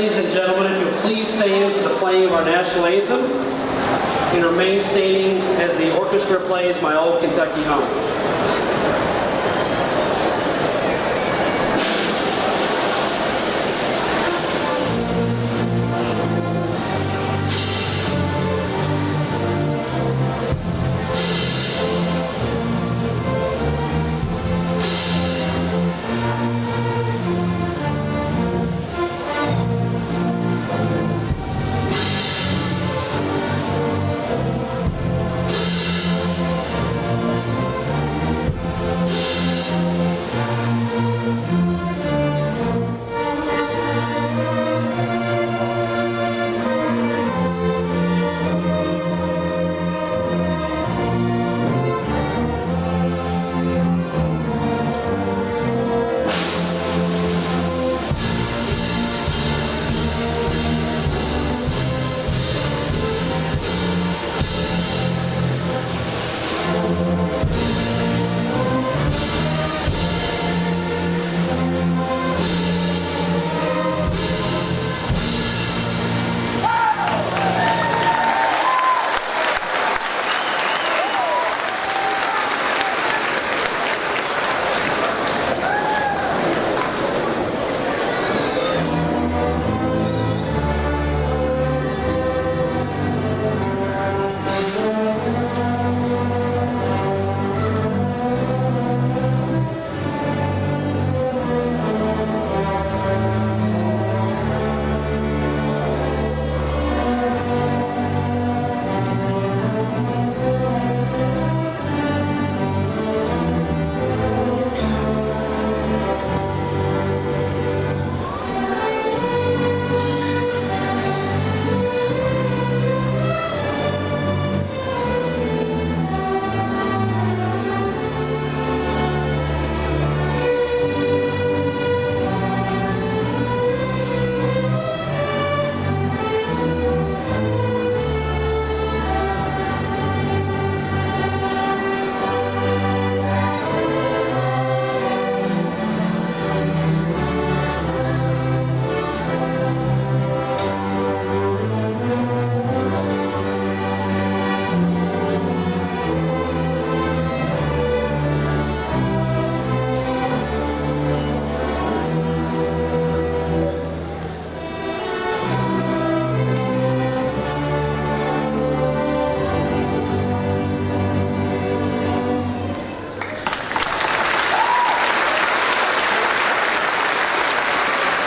ladies and gentlemen, if you'll please stand for the playing of our national anthem and remain standing as the orchestra plays My Old Kentucky Home.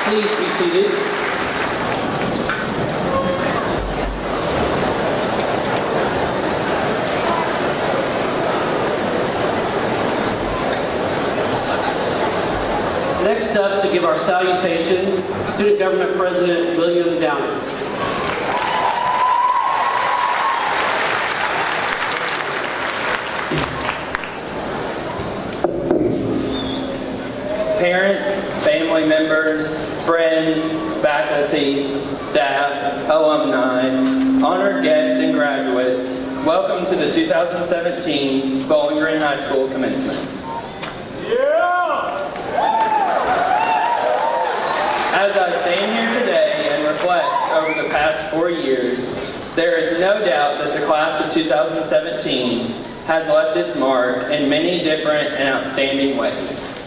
Please be seated. Next up to give our salutation, Student Government President William Downing. Parents, family members, friends, faculty, staff, alumni, honored guests, and graduates, welcome to the 2017 Bowling Green High School Commencement. As I stand here today and reflect over the past 4 years, there is no doubt that the class of 2017 has left its mark in many different and outstanding ways.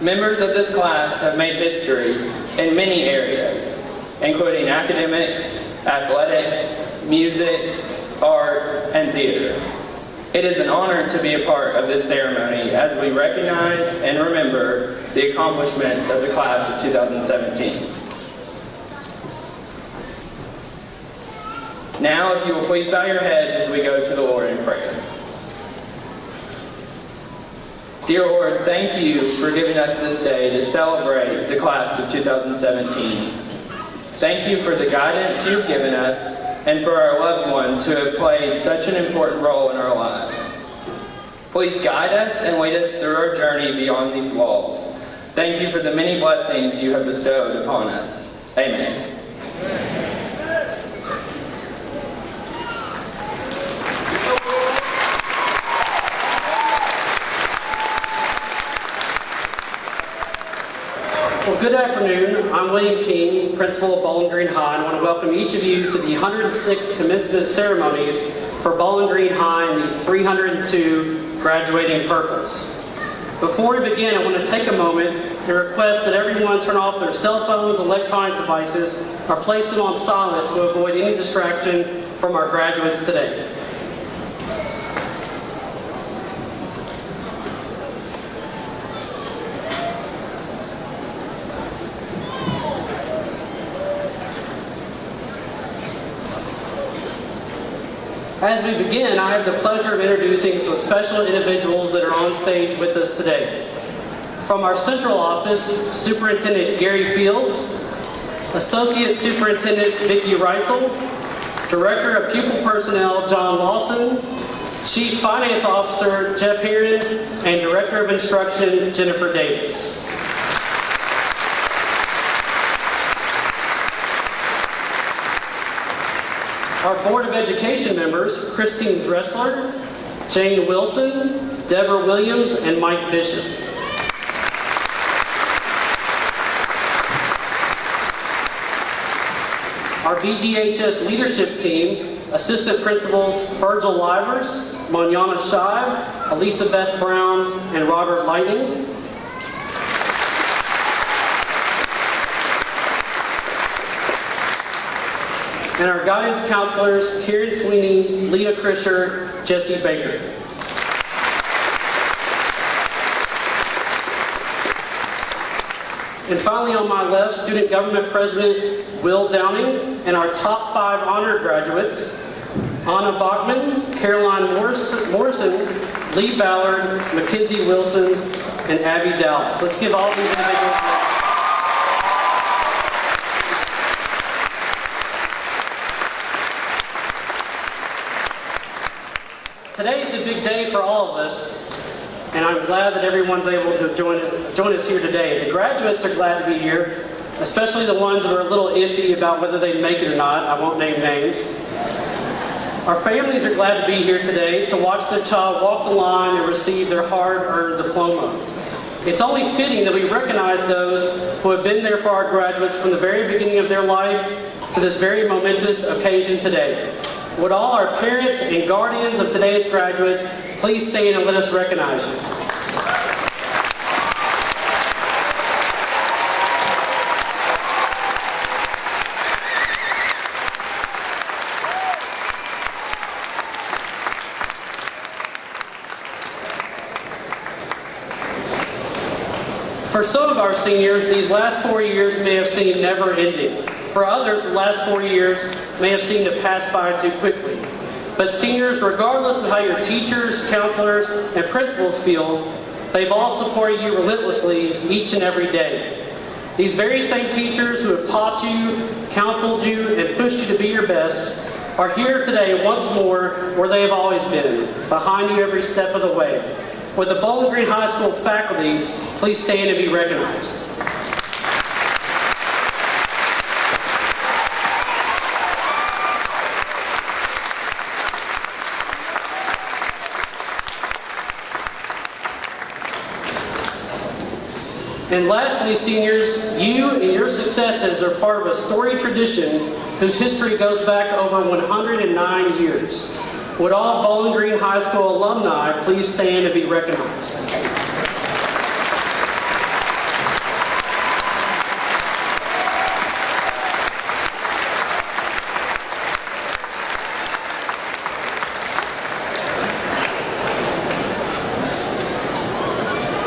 Members of this class have made history in many areas, including academics, athletics, music, art, and theater. It is an honor to be a part of this ceremony as we recognize and remember the accomplishments of the class of 2017. Now, if you will please bow your heads as we go to the Lord in prayer. Dear Lord, thank you for giving us this day to celebrate the class of 2017. Thank you for the guidance you've given us and for our loved ones who have played such an important role in our lives. Please guide us and lead us through our journey beyond these walls. Thank you for the many blessings you have bestowed upon us. Amen. Well, good afternoon. I'm William King, Dean, Principal of Bowling Green High, and I want to welcome each of you to the 106 commencement ceremonies for Bowling Green High and these 302 graduating purples. Before we begin, I want to take a moment and request that everyone turn off their cell phones, electronic devices, or place them on silent to avoid any distraction from our graduates today. As we begin, I have the pleasure of introducing some special individuals that are on stage with us today. From our central office, Superintendent Gary Fields, Associate Superintendent Vicki Reitzel, Director of Pupil Personnel John Lawson, Chief Finance Officer Jeff Heron, and Director of Instruction Jennifer Davis. Our Board of Education members, Christine Dressler, Jane Wilson, Deborah Williams, and Mike Bishop. Our BGHS leadership team, Assistant Principals Virgil Livers, Manana Shive, Elizabeth Brown, and Robert Lighting. And our guidance counselors, Karen Sweeney, Leah Krischer, Jesse Baker. And finally, on my left, Student Government President Will Downing, and our top 5 honor graduates, Anna Bachman, Caroline Morrison, Lee Ballard, Mackenzie Wilson, and Abby Dallas. Let's give all these individuals. Today is a big day for all of us, and I'm glad that everyone's able to join us here today. The graduates are glad to be here, especially the ones that are a little iffy about whether they'd make it or not. I won't name names. Our families are glad to be here today to watch their child walk the line and receive their hard-earned diploma. It's only fitting that we recognize those who have been there for our graduates from the very beginning of their life to this very momentous occasion today. Would all our parents and guardians of today's graduates please stand and let us recognize you. For some of our seniors, these last 4 years may have seemed never-ending. For others, the last 4 years may have seemed to pass by too quickly. But seniors, regardless of how your teachers, counselors, and principals feel, they've all supported you relentlessly each and every day. These very same teachers who have taught you, counseled you, and pushed you to be your best are here today once more where they have always been, behind you every step of the way. With the Bowling Green High School faculty, please stand and be recognized. And lastly, seniors, you and your successes are part of a storied tradition whose history goes back over 109 years. Would all Bowling Green High School alumni please stand and be recognized?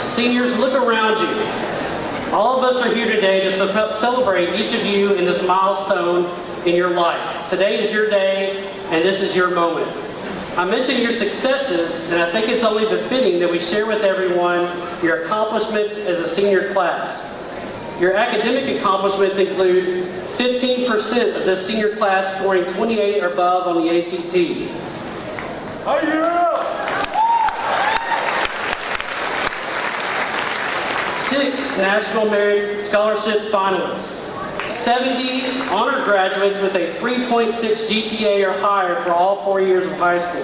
Seniors, look around you. All of us are here today to celebrate each of you in this milestone in your life. Today is your day, and this is your moment. I mentioned your successes, and I think it's only befitting that we share with everyone your accomplishments as a senior class. Your academic accomplishments include 15% of this senior class scoring 28 or above on the ACT. Oh, yeah! 6 National Merit Scholarship finalists. 70 honor graduates with a 3.6 GPA or higher for all 4 years of high school.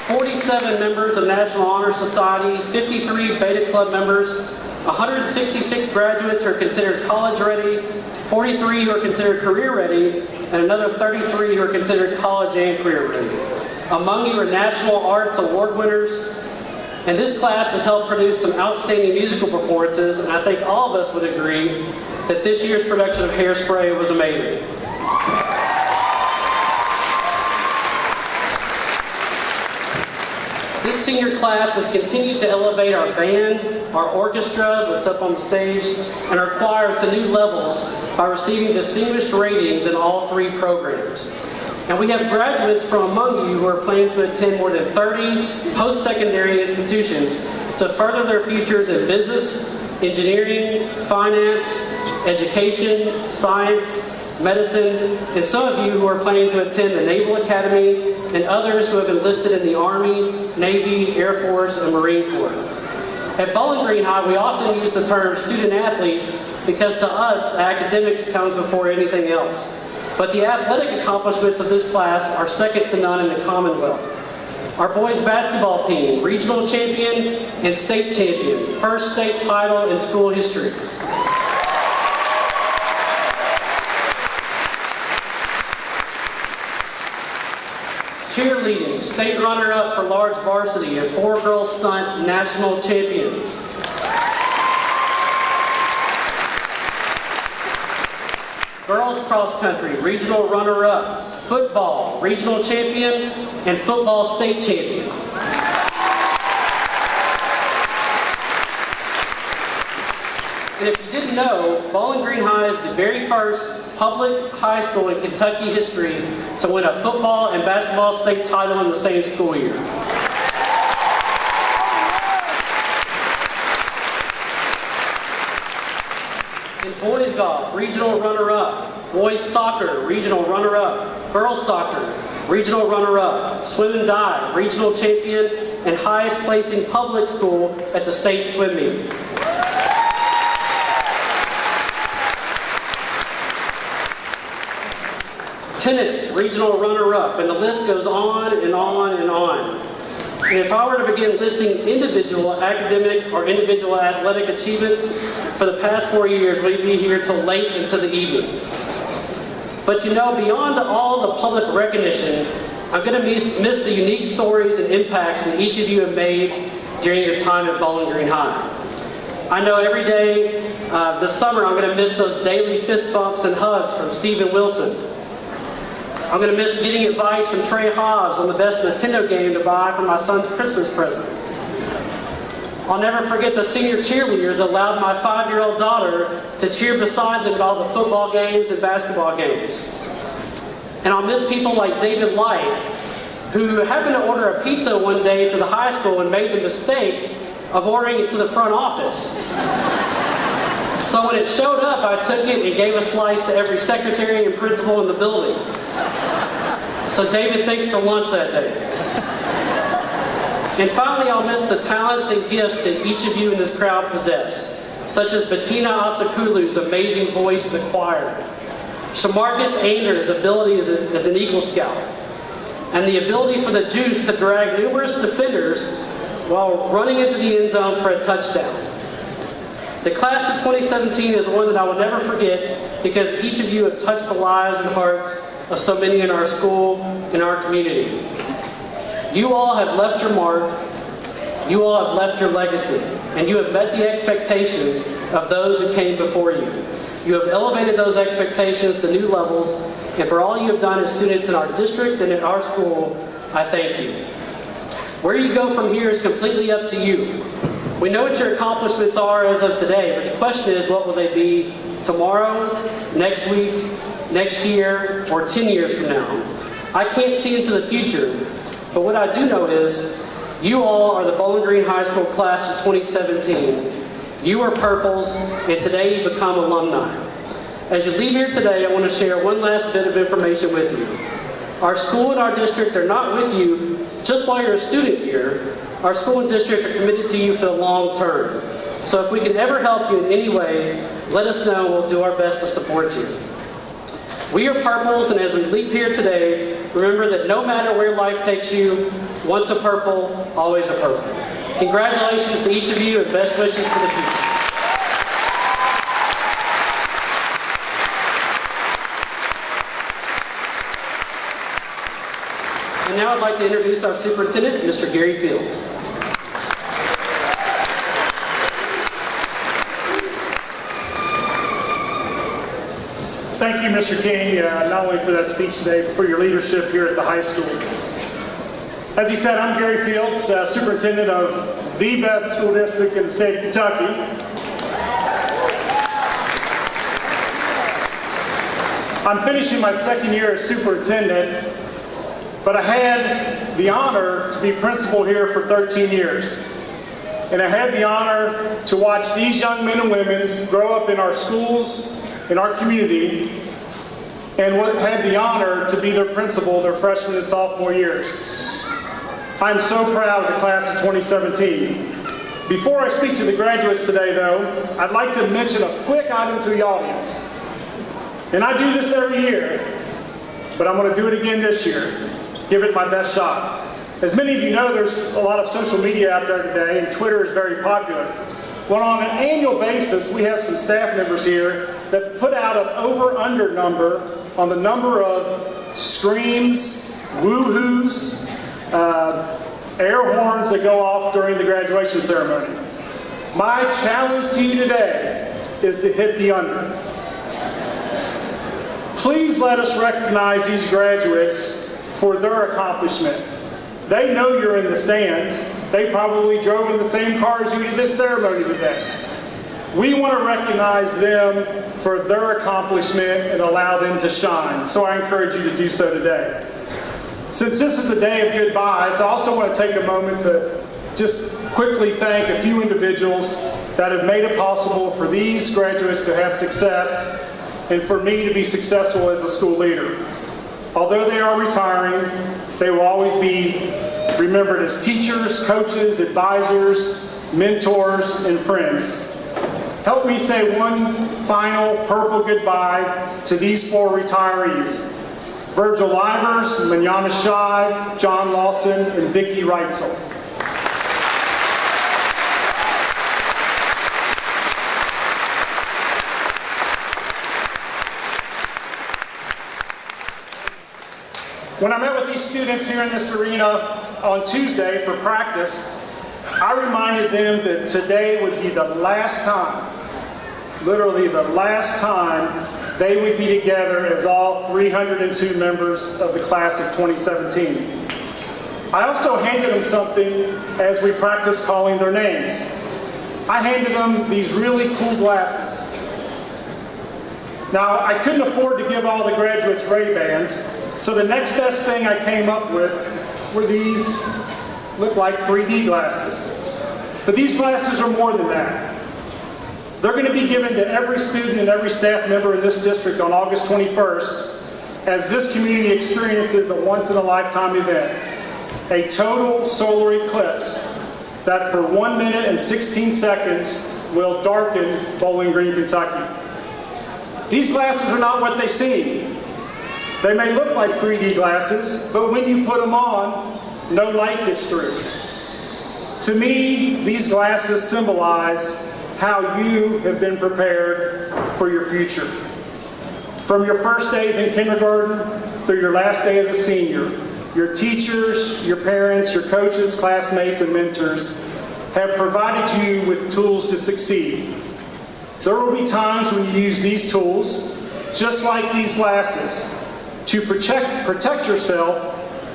4 47 members of National Honor Society, 53 Beta Club members, 166 graduates who are considered college ready, 43 who are considered career ready, and another 33 who are considered college and career ready. Among you are National Arts Award winners, and this class has helped produce some outstanding musical performances, and I think all of us would agree that this year's production of Hairspray was amazing. This senior class has continued to elevate our band, our orchestra that's up on the stage, and our choir to new levels by receiving distinguished ratings in all 3 programs. And we have graduates from among you who are planning to attend more than 30 post-secondary institutions to further their futures in business, engineering, finance, education, science, medicine, and some of you who are planning to attend the Naval Academy, and others who have enlisted in the Army, Navy, Air Force, and Marine Corps. At Bowling Green High, we often use the term student athletes because to us, academics come before anything else. But the athletic accomplishments of this class are second to none in the Commonwealth. Our boys basketball team, regional champion and state champion, first state title in school history. Cheerleading, state runner-up for large varsity and 4-girl stunt national champion. Girls cross country, regional runner-up. Football, regional champion and football state champion. And if you didn't know, Bowling Green High is the very first public high school in Kentucky history to win a football and basketball state title in the same school year. In boys golf, regional runner-up. Boys soccer, regional runner-up. Girls soccer, regional runner-up. Swim and dive, regional champion and highest placing public school at the state swim meet. Tennis, regional runner-up, and the list goes on and on and on. And if I were to begin listing individual academic or individual athletic achievements for the past 4 years, we'd be here till late into the evening. But you know, beyond all the public recognition, I'm going to miss the unique stories and impacts that each of you have made during your time at Bowling Green High. I know every day this summer I'm going to miss those daily fist bumps and hugs from Stephen Wilson. I'm going to miss getting advice from Trey Hobbs on the best Nintendo game to buy for my son's Christmas present. I'll never forget the senior cheerleaders that allowed my 5-year-old daughter to cheer beside them at all the football games and basketball games. And I'll miss people like David Light, who happened to order a pizza one day to the high school and made the mistake of ordering it to the front office. So when it showed up, I took it and gave a slice to every secretary and principal in the building. So David, thanks for lunch that day. And finally, I'll miss the talents and gifts that each of you in this crowd possess, such as Bettina Asakulu's amazing voice in the choir, Shamarcus Ander's ability as an Eagle Scout, and the ability for the Juice to drag numerous defenders while running into the end zone for a touchdown. The class of 2017 is one that I will never forget because each of you have touched the lives and hearts of so many in our school and our community. You all have left your mark, you all have left your legacy, and you have met the expectations of those who came before you. You have elevated those expectations to new levels, and for all you have done as students in our district and in our school, I thank you. Where you go from here is completely up to you. We know what your accomplishments are as of today, but the question is, what will they be tomorrow, next week, next year, or 10 years from now? I can't see into the future, but what I do know is you all are the Bowling Green High School class of 2017. You are Purples, and today you become alumni. As you leave here today, I want to share one last bit of information with you. Our school and our district are not with you just while you're a student here. Our school and district are committed to you for the long term. So if we can ever help you in any way, let us know and we'll do our best to support you. We are Purples, and as we leave here today, remember that no matter where life takes you, once a Purple, always a Purple. Congratulations to each of you, and best wishes for the future. And now I'd like to introduce our superintendent, Mr. Gary Fields. Thank you, Mr. King, not only for that speech today, but for your leadership here at the high school. As he said, I'm Gary Fields, superintendent of the best school district in the state of Kentucky. I'm finishing my second year as superintendent, but I had the honor to be principal here for 13 years. And I had the honor to watch these young men and women grow up in our schools, in our community, and had the honor to be their principal their freshman and sophomore years. I'm so proud of the class of 2017. Before I speak to the graduates today, though, I'd like to mention a quick item to the audience. And I do this every year, but I'm going to do it again this year. Give it my best shot. As many of you know, there's a lot of social media out there today, and Twitter is very popular. Well, on an annual basis, we have some staff members here that put out an over-under number on the number of screams, woo-hoos, air horns that go off during the graduation ceremony. My challenge to you today is to hit the under. Please let us recognize these graduates for their accomplishment. They know you're in the stands. They probably drove in the same car as you to this ceremony today. We want to recognize them for their accomplishment and allow them to shine. So I encourage you to do so today. Since this is a day of goodbyes, I also want to take a moment to just quickly thank a few individuals that have made it possible for these graduates to have success and for me to be successful as a school leader. Although they are retiring, they will always be remembered as teachers, coaches, advisors, mentors, and friends. Help me say one final purple goodbye to these four retirees: Virgil Livers, Manana Shive, John Lawson, and Vicki Reitzel. When I met with these students here in this arena on Tuesday for practice, I reminded them that today would be the last time, literally the last time, they would be together as all 302 members of the class of 2017. I also handed them something as we practiced calling their names. I handed them these really cool glasses. Now, I couldn't afford to give all the graduates Ray-Bans, so the next best thing I came up with were these, look like 3D glasses. But these glasses are more than that. They're going to be given to every student and every staff member in this district on August 21st as this community experiences a once-in-a-lifetime event, a total solar eclipse that for 1 minute and 16 seconds will darken Bowling Green, Kentucky. These glasses are not what they seem. They may look like 3D glasses, but when you put them on, no light gets through. To me, these glasses symbolize how you have been prepared for your future. From your first days in kindergarten through your last day as a senior, your teachers, your parents, your coaches, classmates, and mentors have provided you with tools to succeed. There will be times when you use these tools, just like these glasses, to protect yourself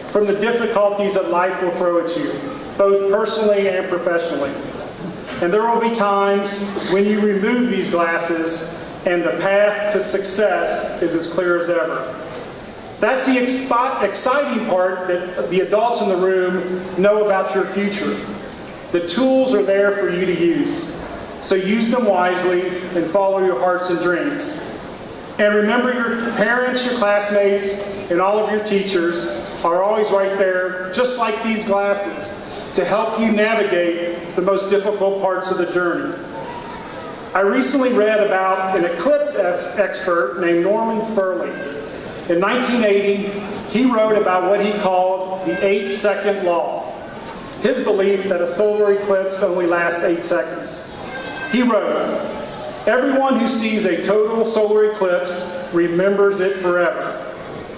from the difficulties that life will throw at you, both personally and professionally. And there will be times when you remove these glasses and the path to success is as clear as ever. That's the exciting part that the adults in the room know about your future. The tools are there for you to use. So use them wisely and follow your hearts and dreams. And remember, your parents, your classmates, and all of your teachers are always right there, just like these glasses, to help you navigate the most difficult parts of the journey. I recently read about an eclipse expert named Norman Spurling. In 1980, he wrote about what he called the 8-second law, his belief that a solar eclipse only lasts 8 seconds. He wrote, "Everyone who sees a total solar eclipse remembers it forever.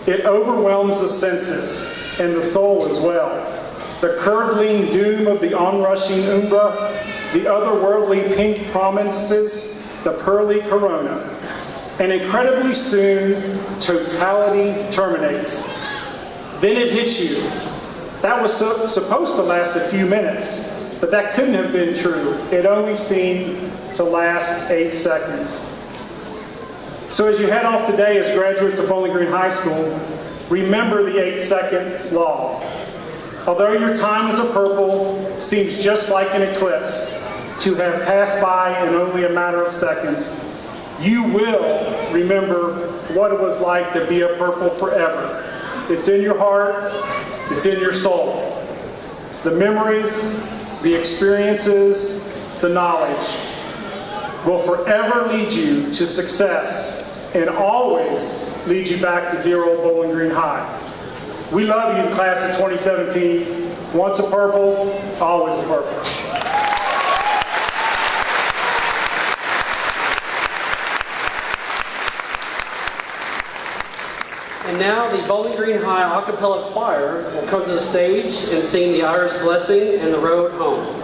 It overwhelms the senses, and the soul as well. The curdling doom of the onrushing umbra, the otherworldly pink prominences, the pearly corona. And incredibly soon, totality terminates. Then it hits you. That was supposed to last a few minutes, but that couldn't have been true. It only seemed to last 8 seconds." So as you head off today as graduates of Bowling Green High School, remember the 8-second law. Although your time as a purple seems just like an eclipse to have passed by in only a matter of seconds, you will remember what it was like to be a purple forever. It's in your heart, it's in your soul. The memories, the experiences, the knowledge will forever lead you to success and always lead you back to dear old Bowling Green High. We love you, the class of 2017. Once a purple, always a purple. And now the Bowling Green High a cappella choir will come to the stage and sing the Irish Blessing and the Road Home.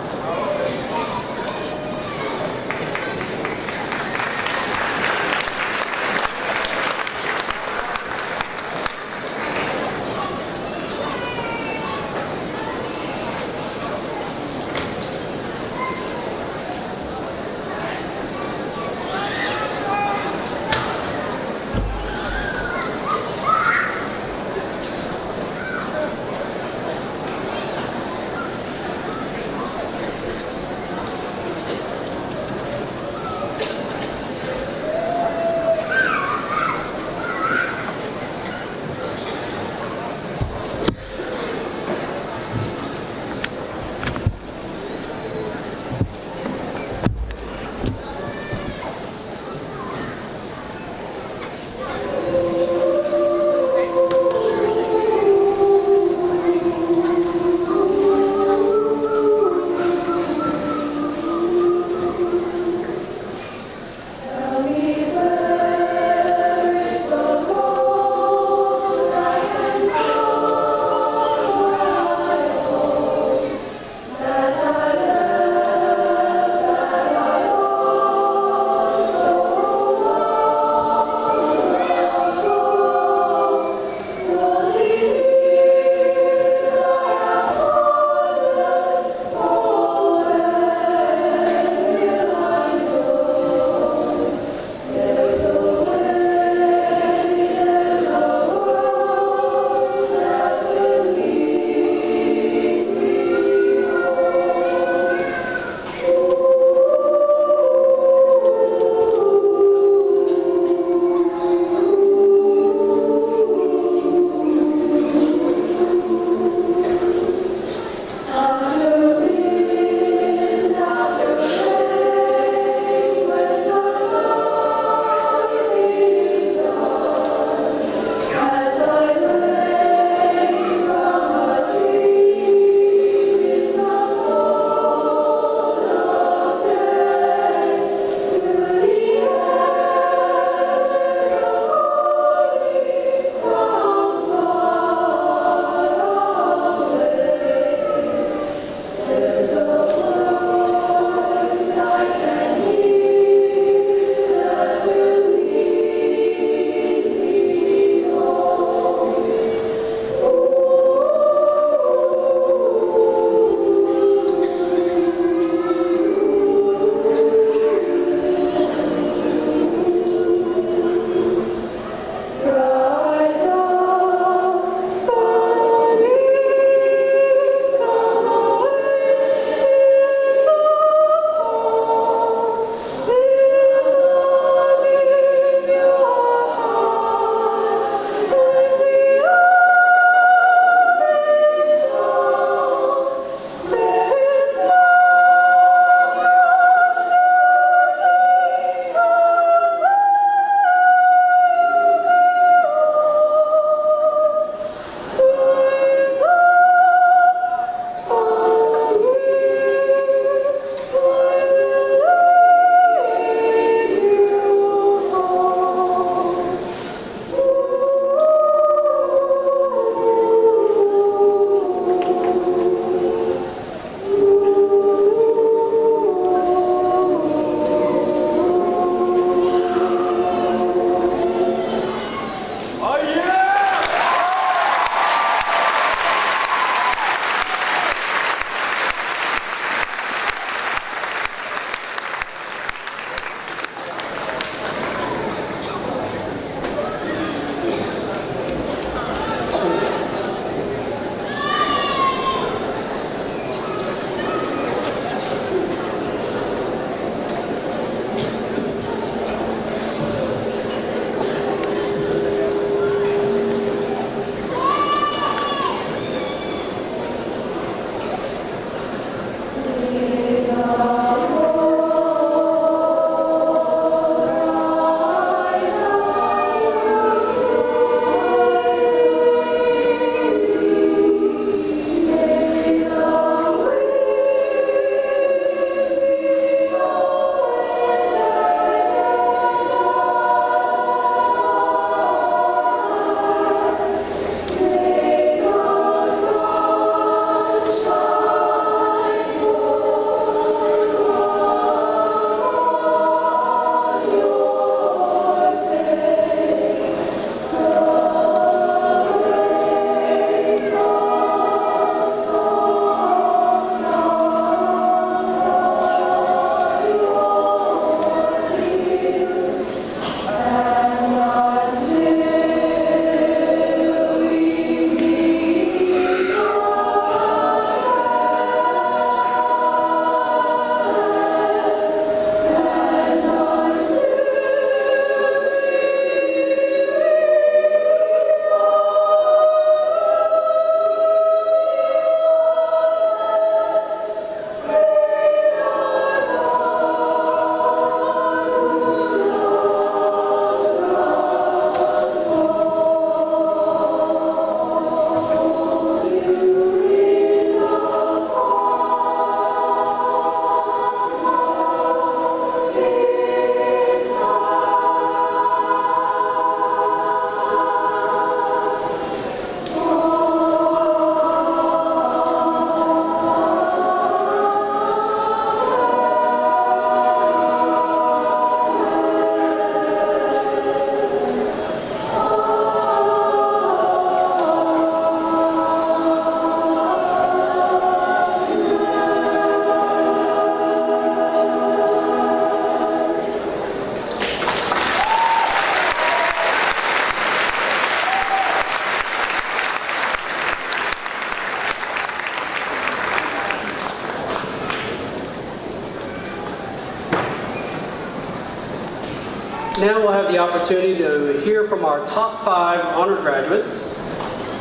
have the opportunity to hear from our top 5 honor graduates.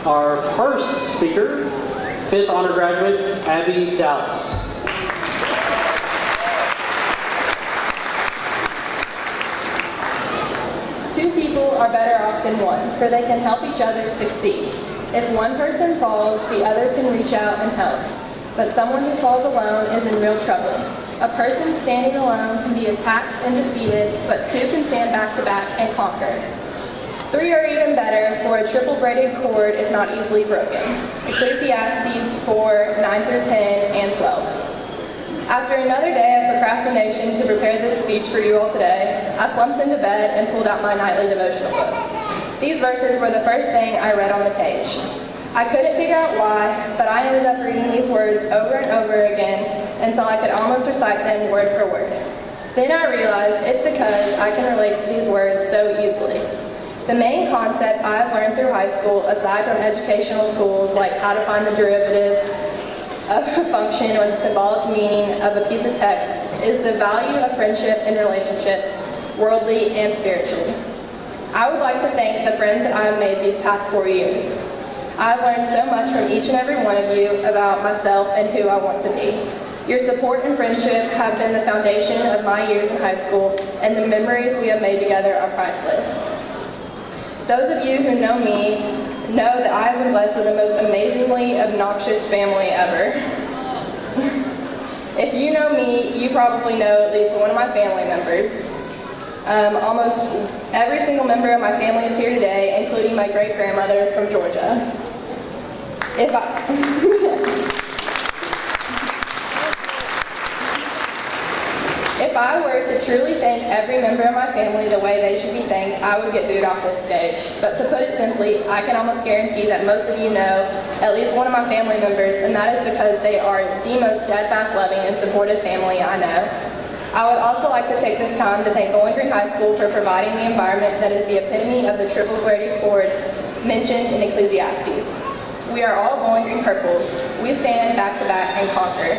Our first speaker, 5th honor graduate, Abby Dallas. Two people are better off than one, for they can help each other succeed. If one person falls, the other can reach out and help. But someone who falls alone is in real trouble. A person standing alone can be attacked and defeated, but 2 can stand back to back and conquer. 3 are even better, for a triple braided cord is not easily broken. Ecclesiastes 4, 9 through 10, and 12. After another day of procrastination to prepare this speech for you all today, I slumped into bed and pulled out my nightly devotional book. These verses were the first thing I read on the page. I couldn't figure out why, but I ended up reading these words over and over again until I could almost recite them word for word. Then I realized it's because I can relate to these words so easily. The main concept I have learned through high school, aside from educational tools like how to find the derivative of a function or the symbolic meaning of a piece of text, is the value of friendship and relationships, worldly and spiritually. I would like to thank the friends that I have made these past 4 years. I have learned so much from each and every one of you about myself and who I want to be. Your support and friendship have been the foundation of my years in high school, and the memories we have made together are priceless. Those of you who know me know that I have been blessed with the most amazingly obnoxious family ever. If you know me, you probably know at least one of my family members. Almost every single member of my family is here today, including my great-grandmother from Georgia. If I were to truly thank every member of my family the way they should be thanked, I would get booed off this stage. But to put it simply, I can almost guarantee that most of you know at least one of my family members, and that is because they are the most steadfast, loving, and supportive family I know. I would also like to take this time to thank Bowling Green High School for providing the environment that is the epitome of the triple braided cord mentioned in Ecclesiastes. We are all Bowling Green Purples. We stand back to back and conquer.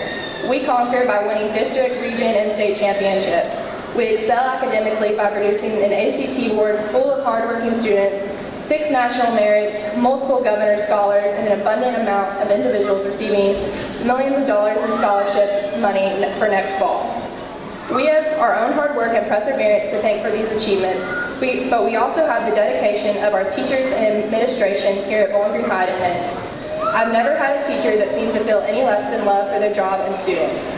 We conquer by winning district, region, and state championships. We excel academically by producing an ACT board full of hardworking students, 6 national merits, multiple governor's scholars, and an abundant amount of individuals receiving millions of dollars in scholarships money for next fall. We have our own hard work and perseverance to thank for these achievements, but we also have the dedication of our teachers and administration here at Bowling Green High to thank. I've never had a teacher that seemed to feel any less than love for their job and students.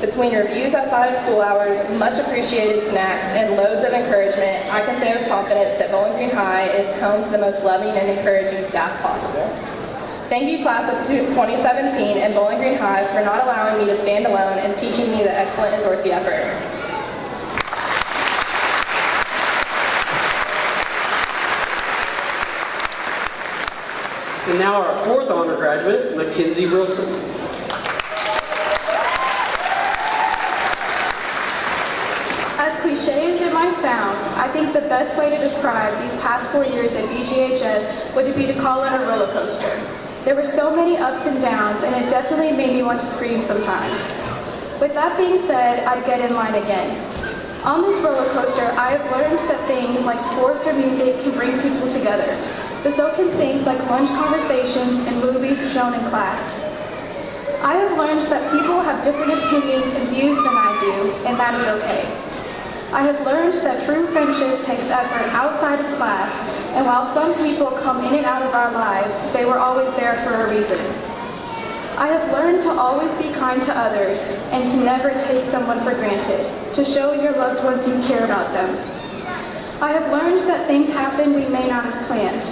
Between reviews outside of school hours, much appreciated snacks, and loads of encouragement, I can say with confidence that Bowling Green High is home to the most loving and encouraging staff possible. Thank you, class of 2017 and Bowling Green High, for not allowing me to stand alone and teaching me that excellence is worth the effort. And now our 4th honor graduate, Mackenzie Wilson. As cliche as it might sound, I think the best way to describe these past 4 years at BGHS would be to call it a roller coaster. There were so many ups and downs, and it definitely made me want to scream sometimes. With that being said, I'd get in line again. On this roller coaster, I have learned that things like sports or music can bring people together, but so can things like lunch conversations and movies shown in class. I have learned that people have different opinions and views than I do, and that is okay. I have learned that true friendship takes effort outside of class, and while some people come in and out of our lives, they were always there for a reason. I have learned to always be kind to others and to never take someone for granted, to show your loved ones you care about them. I have learned that things happen we may not have planned.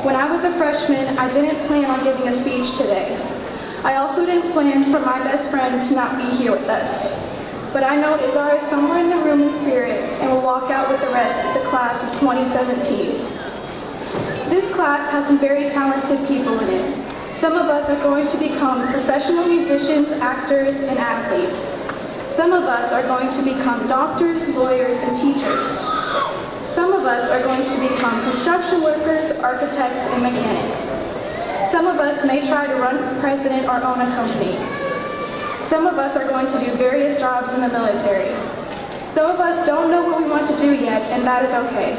When I was a freshman, I didn't plan on giving a speech today. I also didn't plan for my best friend to not be here with us. But I know Izar is somewhere in the room in spirit and will walk out with the rest of the class of 2017. This class has some very talented people in it. Some of us are going to become professional musicians, actors, and athletes. Some of us are going to become doctors, lawyers, and teachers. Some of us are going to become construction workers, architects, and mechanics. Some of us may try to run for president or own a company. Some of us are going to do various jobs in the military. Some of us don't know what we want to do yet, and that is okay.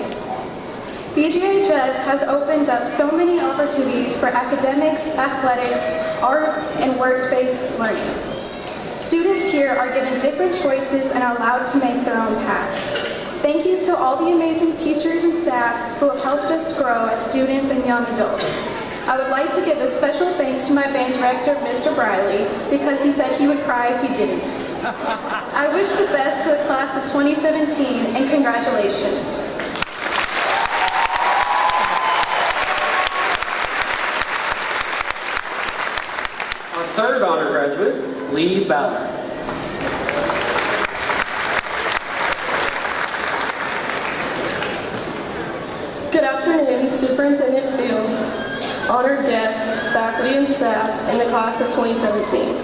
BGHS has opened up so many opportunities for academics, athletic, arts, and work-based learning. Students here are given different choices and are allowed to make their own paths. Thank you to all the amazing teachers and staff who have helped us grow as students and young adults. I would like to give a special thanks to my band director, Mr. Briley, because he said he would cry if he didn't. I wish the best to the class of 2017 and congratulations. Our third honor graduate, Lee Ballard. Good afternoon, Superintendent Fields, honored guests, faculty and staff, and the class of 2017.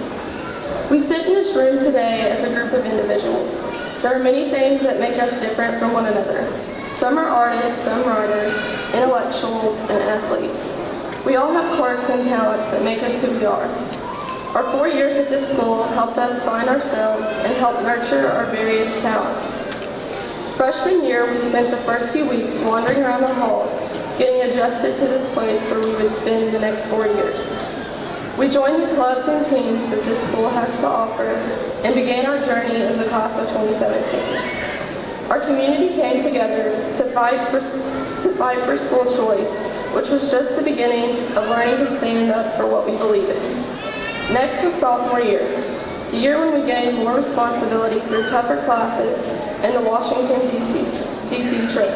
We sit in this room today as a group of individuals. There are many things that make us different from one another. Some are artists, some writers, intellectuals, and athletes. We all have quirks and talents that make us who we are. Our 4 years at this school helped us find ourselves and help nurture our various talents. Freshman year, we spent the first few weeks wandering around the halls, getting adjusted to this place where we would spend the next 4 years. We joined the clubs and teams that this school has to offer and began our journey as the class of 2017. Our community came together to fight for school choice, which was just the beginning of learning to stand up for what we believe in. Next was sophomore year, the year when we gained more responsibility through tougher classes and the Washington, D.C. trip.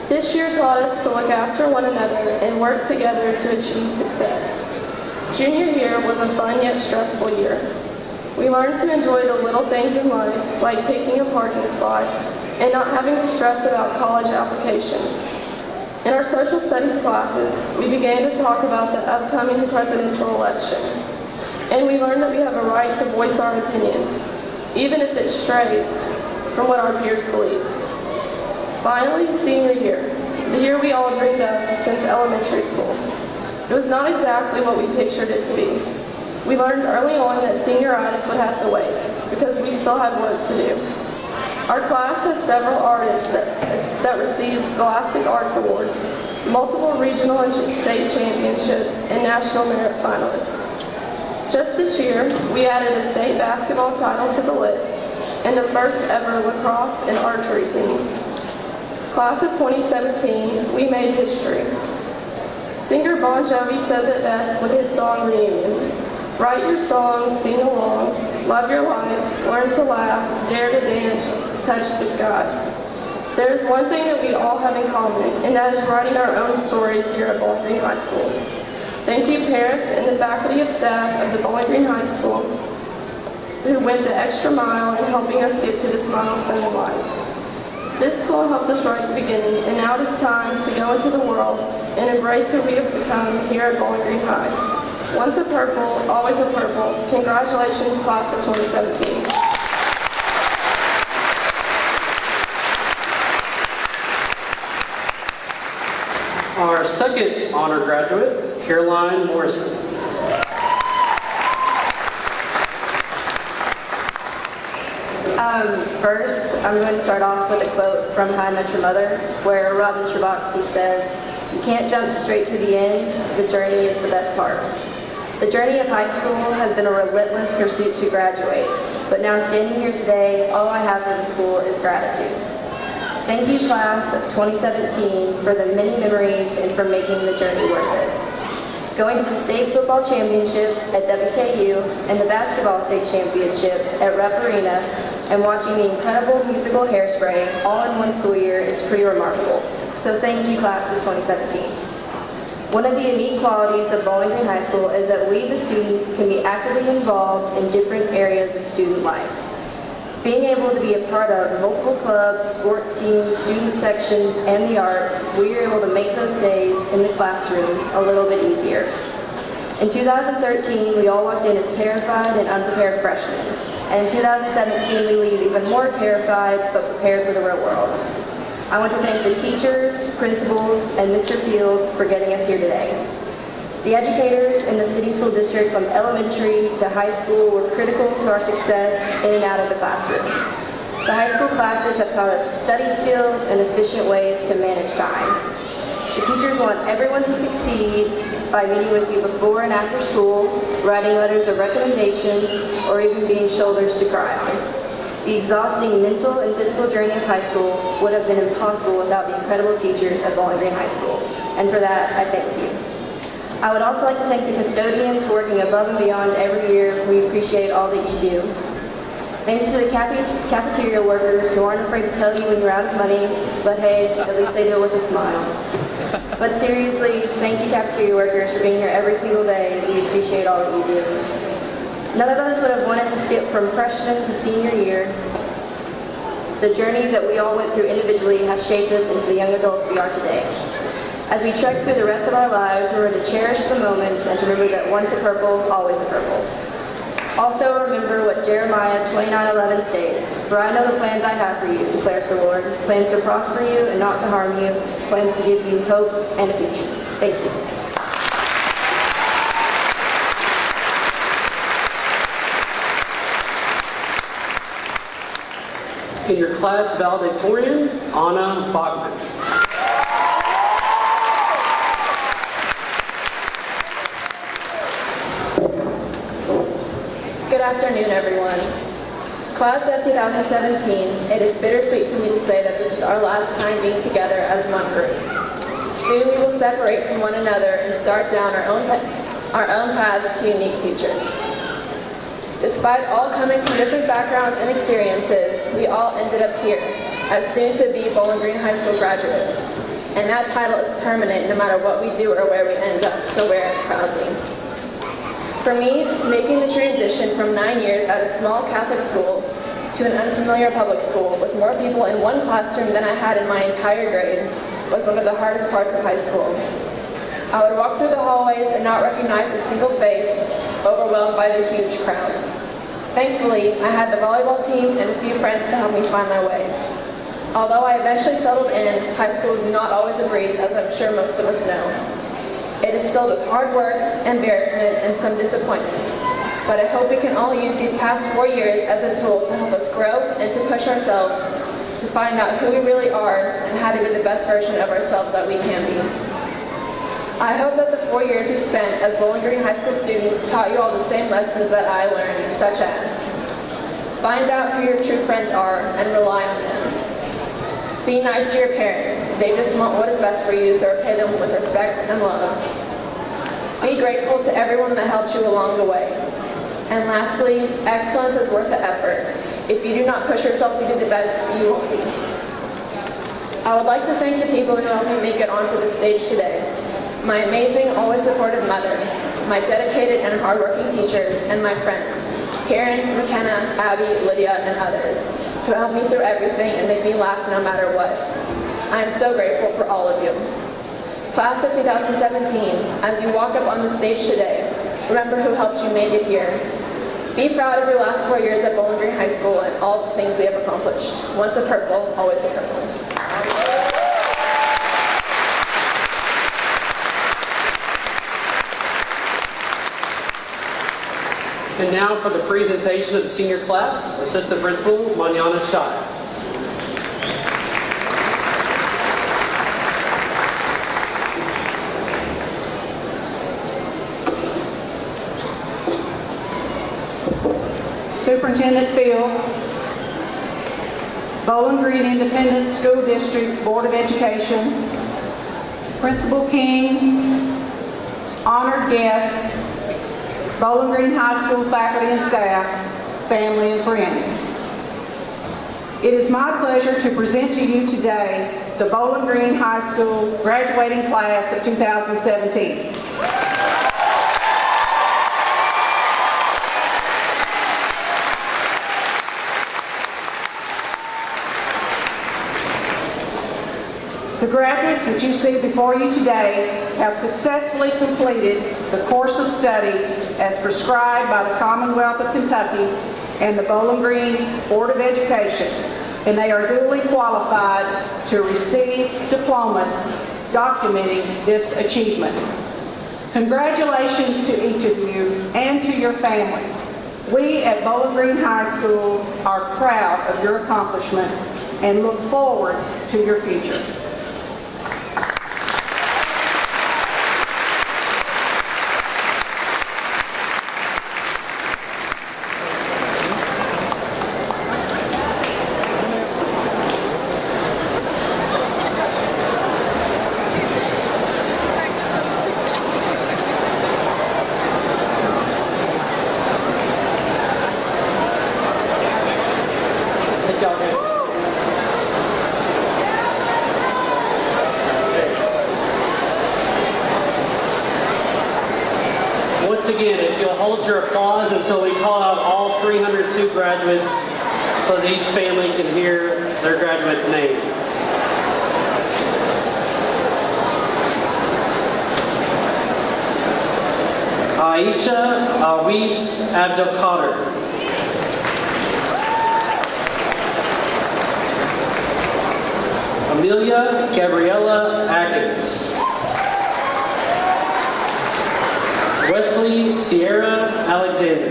This year taught us to look after one another and work together to achieve success. Junior year was a fun yet stressful year. We learned to enjoy the little things in life, like picking a parking spot and not having to stress about college applications. In our social studies classes, we began to talk about the upcoming presidential election. And we learned that we have a right to voice our opinions, even if it strays from what our peers believe. Finally, senior year, the year we all dreamed of since elementary school. It was not exactly what we pictured it to be. We learned early on that senioritis would have to wait, because we still had work to do. Our class has several artists that received Scholastic Arts Awards, multiple regional and state championships, and national merit finalists. Just this year, we added a state basketball title to the list and the first ever lacrosse and archery teams. Class of 2017, we made history. Singer Bon Jovi says it best with his song Reunion. Write your song, sing along, love your life, learn to laugh, dare to dance, touch the sky. There is one thing that we all have in common, and that is writing our own stories here at Bowling Green High School. Thank you, parents and the faculty of staff of the Bowling Green High School who went the extra mile in helping us get to this milestone in life. This school helped us right at the beginning, and now it is time to go into the world and embrace who we have become here at Bowling Green High. Once a purple, always a purple. Congratulations, class of 2017. Our second honor graduate, Caroline Morrison. First, I'm going to start off with a quote from How I Met Your Mother, where Robin Scherbatsky says, "You can't jump straight to the end, the journey is the best part." The journey of high school has been a relentless pursuit to graduate, but now standing here today, all I have for the school is gratitude. Thank you, class of 2017, for the many memories and for making the journey worth it. Going to the state football championship at WKU and the basketball state championship at Rep Arena and watching the incredible musical Hairspray all in one school year is pretty remarkable. So thank you, class of 2017. One of the unique qualities of Bowling Green High School is that we, the students, can be actively involved in different areas of student life. Being able to be a part of multiple clubs, sports teams, student sections, and the arts, we are able to make those days in the classroom a little bit easier. In 2013, we all walked in as terrified and unprepared freshmen. And in 2017, we leave even more terrified but prepared for the real world. I want to thank the teachers, principals, and Mr. Fields for getting us here today. The educators in the city school district from elementary to high school were critical to our success in and out of the classroom. The high school classes have taught us study skills and efficient ways to manage time. The teachers want everyone to succeed by meeting with you before and after school, writing letters of recommendation, or even being shoulders to cry on. The exhausting mental and physical journey of high school would have been impossible without the incredible teachers at Bowling Green High School, and for that, I thank you. I would also like to thank the custodians for working above and beyond every year. We appreciate all that you do. Thanks to the cafeteria workers who aren't afraid to tell you when you're out of money, but hey, at least they do it with a smile. But seriously, thank you cafeteria workers for being here every single day. We appreciate all that you do. None of us would have wanted to skip from freshman to senior year. The journey that we all went through individually has shaped us into the young adults we are today. As we trek through the rest of our lives, remember to cherish the moments and to remember that once a purple, always a purple. Also remember what Jeremiah 29:11 states, "For I know the plans I have for you, declares the Lord, plans to prosper you and not to harm you, plans to give you hope and a future." Thank you. And your class valedictorian, Anna Bachman. Good afternoon, everyone. Class of 2017, it is bittersweet for me to say that this is our last time being together as one group. Soon we will separate from one another and start down our own paths to unique futures. Despite all coming from different backgrounds and experiences, we all ended up here as soon-to-be Bowling Green High School graduates. And that title is permanent no matter what we do or where we end up, so wear it proudly. For me, making the transition from 9 years at a small Catholic school to an unfamiliar public school with more people in one classroom than I had in my entire grade was one of the hardest parts of high school. I would walk through the hallways and not recognize a single face, overwhelmed by the huge crowd. Thankfully, I had the volleyball team and a few friends to help me find my way. Although I eventually settled in, high school is not always a breeze, as I'm sure most of us know. It is filled with hard work, embarrassment, and some disappointment. But I hope we can all use these past 4 years as a tool to help us grow and to push ourselves to find out who we really are and how to be the best version of ourselves that we can be. I hope that the 4 years we spent as Bowling Green High School students taught you all the same lessons that I learned, such as find out who your true friends are and rely on them. Be nice to your parents. They just want what is best for you, so repay them with respect and love. Be grateful to everyone that helped you along the way. And lastly, excellence is worth the effort. If you do not push yourself to be the best, you won't be. I would like to thank the people who helped me make it onto this stage today. My amazing, always supportive mother, my dedicated and hardworking teachers, and my friends, Karen, McKenna, Abby, Lydia, and others, who helped me through everything and make me laugh no matter what. I am so grateful for all of you. Class of 2017, as you walk up on the stage today, remember who helped you make it here. Be proud of your last 4 years at Bowling Green High School and all the things we have accomplished. Once a purple, always a purple. And now for the presentation of the senior class, Assistant Principal Manana Shai. Superintendent Fields, Bowling Green Independent School District Board of Education, Principal King, honored guest, Bowling Green High School faculty and staff, family and friends. It is my pleasure to present to you today the Bowling Green High School graduating class of 2017. The graduates that you see before you today have successfully completed the course of study as prescribed by the Commonwealth of Kentucky and the Bowling Green Board of Education, and they are duly qualified to receive diplomas documenting this achievement. Congratulations to each of you and to your families. We at Bowling Green High School are proud of your accomplishments and look forward to your future. Once again, if you'll hold your applause until we call out all 302 graduates so that each family can hear their graduate's name. Aisha Awis Abdelkader. Amelia Gabriella Atkins. Wesley Sierra Alexander.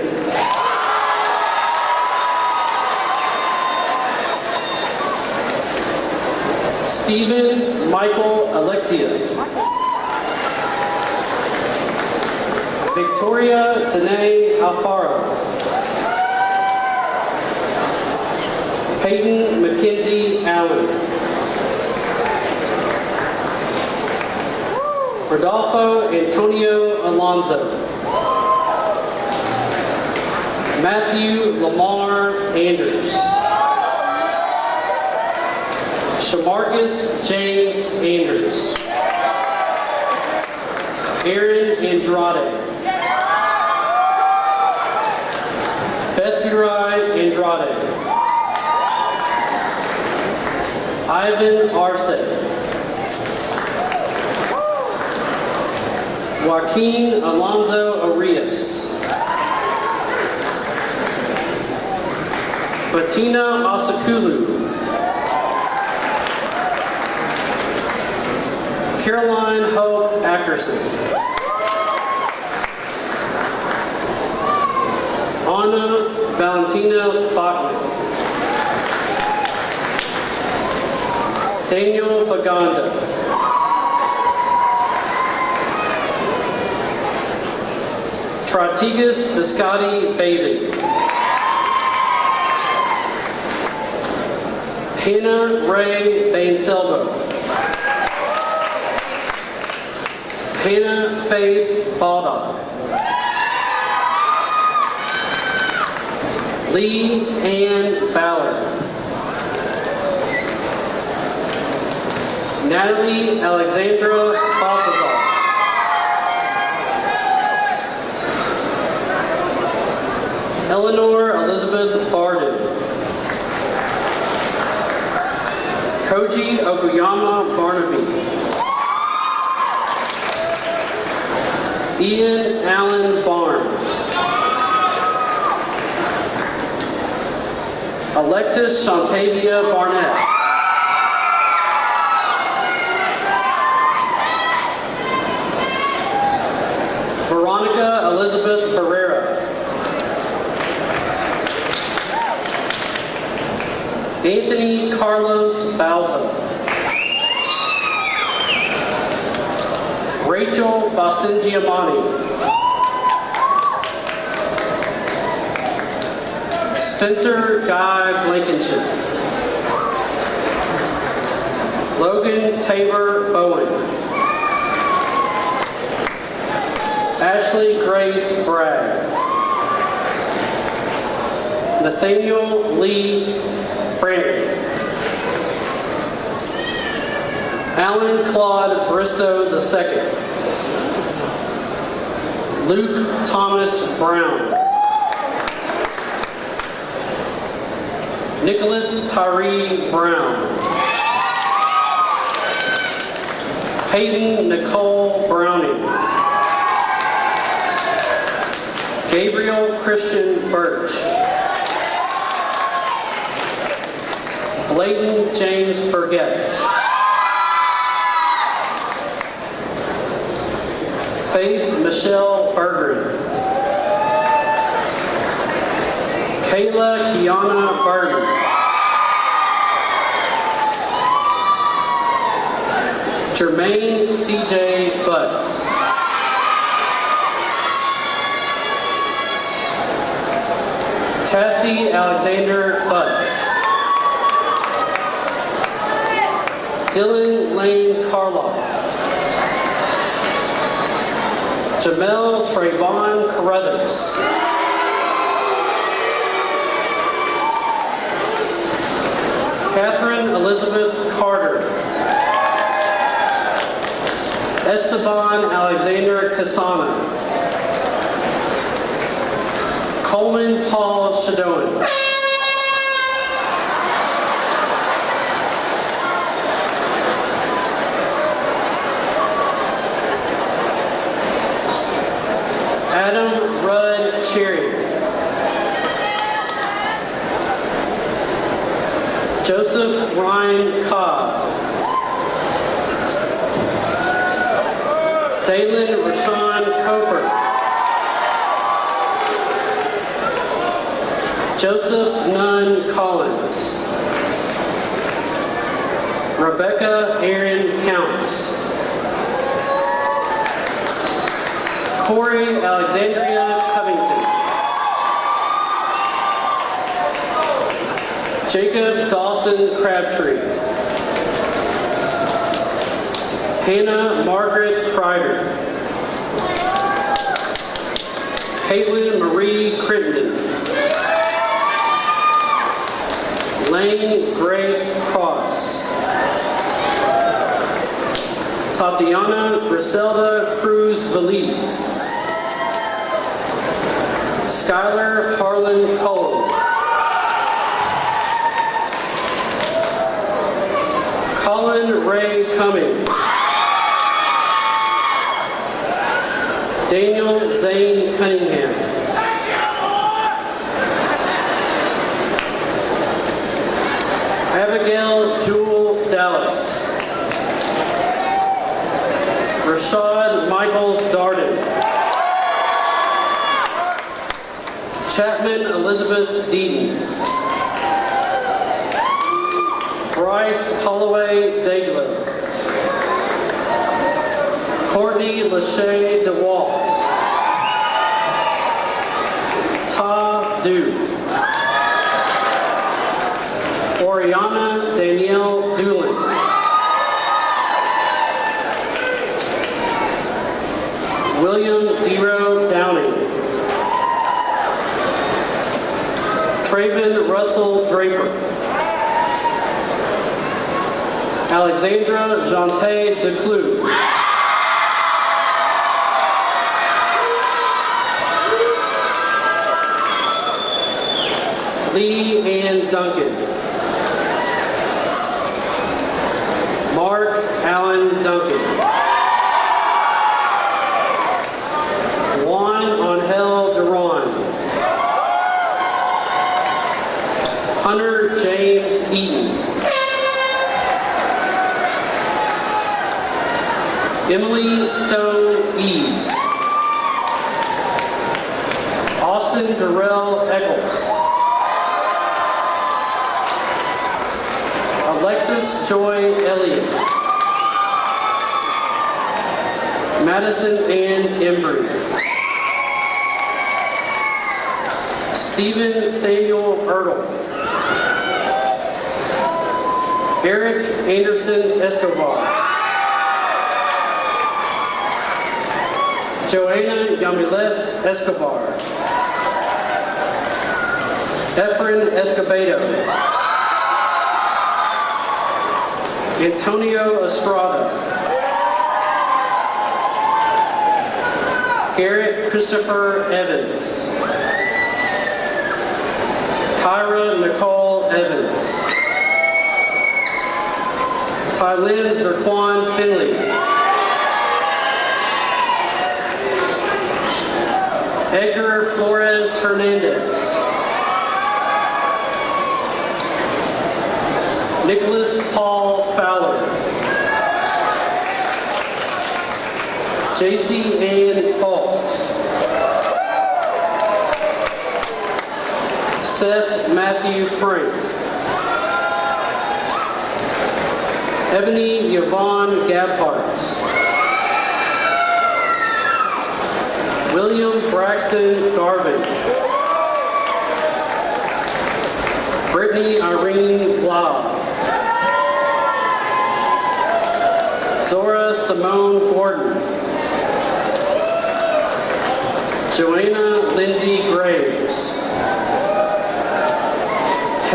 Stephen Michael Alexia. Victoria Danae Alfaro. Peyton Mackenzie Allen. Rodolfo Antonio Alonso. Matthew Lamar Anders. Shamarcus James Anders. Aaron Andrade. Bethburai Andrade. Ivan Arce. Joaquin Alonzo Arias. Bettina Asakulu. Caroline Hope Ackerson. Anna Valentina Bachman. Daniel Baganda. Tratigas Descati Bailey. Hannah Ray Bainselbo. Hannah Faith Baldock. Lee Ann Ballard. Natalie Alexandra Baltazar. Eleanor Elizabeth Barden. Koji Okuyama Barnaby. Ian Allen Barnes. Alexis Shantavia Barnett. Veronica Elizabeth Barrera. Anthony Carlos Bauza. Rachel Basingiamani. Spencer Guy Blankenship. Logan Tabor Bowen. Ashley Grace Bragg. Nathaniel Lee Brantley. Alan Claude Bristow II. Luke Thomas Brown. Nicholas Tyree Brown. Peyton Nicole Browning. Gabriel Christian Birch. Blayton James Burgett. Faith Michelle Bergeron. Kayla Kiana Burton. Jermaine C.J. Butts. Tassie Alexander Butts. Dylan Lane Carlock. Jamel Trayvon Carruthers. Catherine Elizabeth Carter. Esteban Alexander Casana. Coleman Paul Shadoan. Adam Rudd Cherry. Joseph Ryan Cobb. Dalen Rashawn Cofer. Joseph Nunn Collins. Rebecca Aaron Counts. Corey Alexandria Covington. Jacob Dawson Crabtree. Hannah Margaret Kreider. Caitlin Marie Crittenden. Lane Grace Cross. Tatiana Griselda Cruz Valise. Skylar Harlan Cole. Colin Ray Cummings. Daniel Zane Cunningham. Abigail Jewel Dallas. Rashad Michaels Darden. Chapman Elizabeth Deaton. Bryce Holloway Dayglow. Courtney Lachey DeWalt. Ta Du. Oriana Danielle Doolin. William Dero Downing. Traven Russell Draper. Alexandra Jante DeClue. Lee Ann Duncan. Mark Allen Duncan. Juan Angel Duran. Hunter James Eaton. Emily Stone Eves. Austin Darrell Eccles. Alexis Joy Elliott. Madison Ann Embry. Stephen Samuel Ertl. Eric Anderson Escobar. Joanna Yamilet Escobar. Efren Escobedo. Antonio Estrada. Garrett Christopher Evans. Kyra Nicole Evans. Tylynn Zerquan Finley. Edgar Flores Hernandez. Nicholas Paul Fowler. JC Ann Falks. Seth Matthew Frank. Ebony Yvonne Gabhart. William Braxton Garvin. Brittany Irene Blau. Zora Simone Gordon. Joanna Lindsay Graves.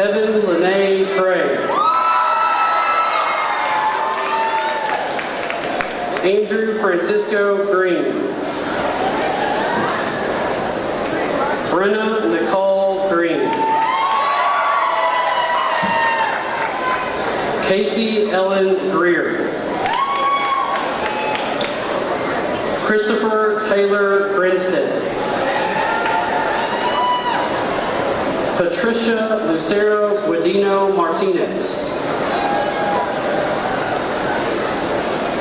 Heaven Lene Gray. Andrew Francisco Green. Brenna Nicole Green. Casey Ellen Greer. Christopher Taylor Grinstead. Patricia Lucero Guadino Martinez.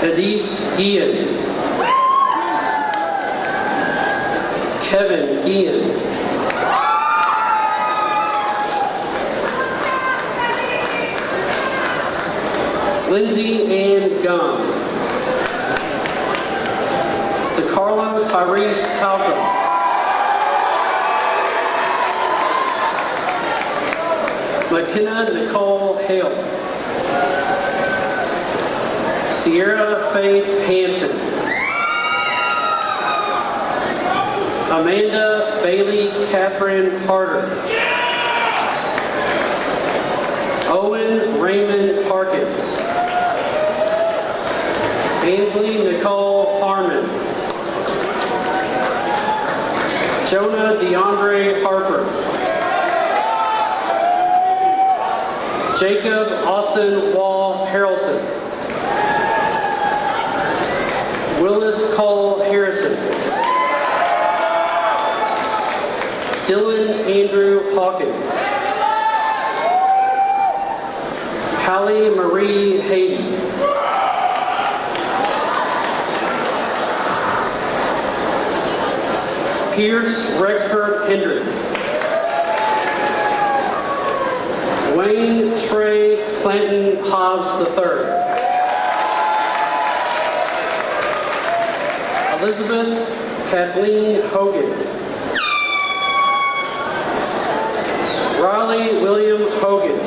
Edise Guillen. Kevin Guillen. Lindsay Ann Gum. DeCarlo Tyrese Halcomb. McKenna Nicole Hale. Sierra Faith Hansen. Amanda Bailey Catherine Harder. Owen Raymond Parkins. Ainsley Nicole Harmon. Jonah DeAndre Harper. Jacob Austin Wall Harrelson. Willis Cole Harrison. Dylan Andrew Hawkins. Hallie Marie Hayden. Pierce Rexford Hendrick. Wayne Trey Clanton Hobbs III. Elizabeth Kathleen Hogan. Riley William Hogan.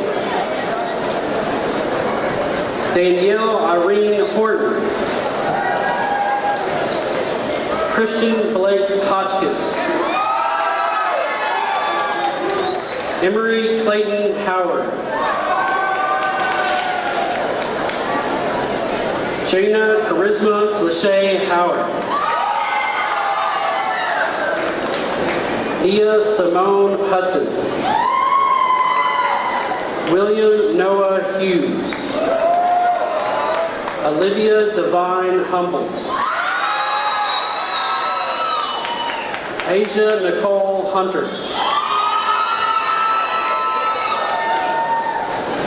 Danielle Irene Horton. Christian Blake Hotchkiss. Emery Clayton Howard. Jana Charisma Cliche Howard. Nia Simone Hudson. William Noah Hughes. Olivia Devine Humbles. Asia Nicole Hunter.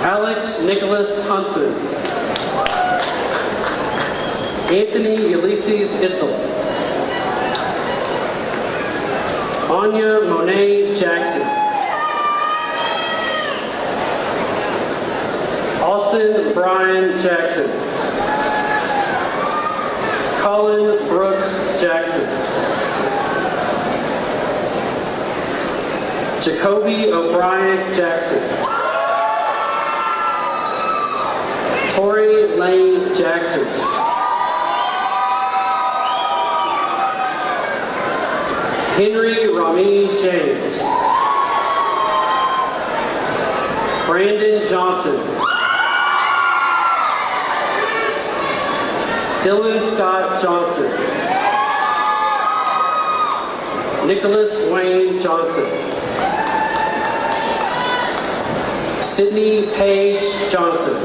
Alex Nicholas Huntsman. Anthony Ulysses Itzel. Anya Monet Jackson. Austin Brian Jackson. Colin Brooks Jackson. Jacoby O'Brien Jackson. Tori Lane Jackson. Henry Rami James. Brandon Johnson. Dylan Scott Johnson. Nicholas Wayne Johnson. Sydney Paige Johnson.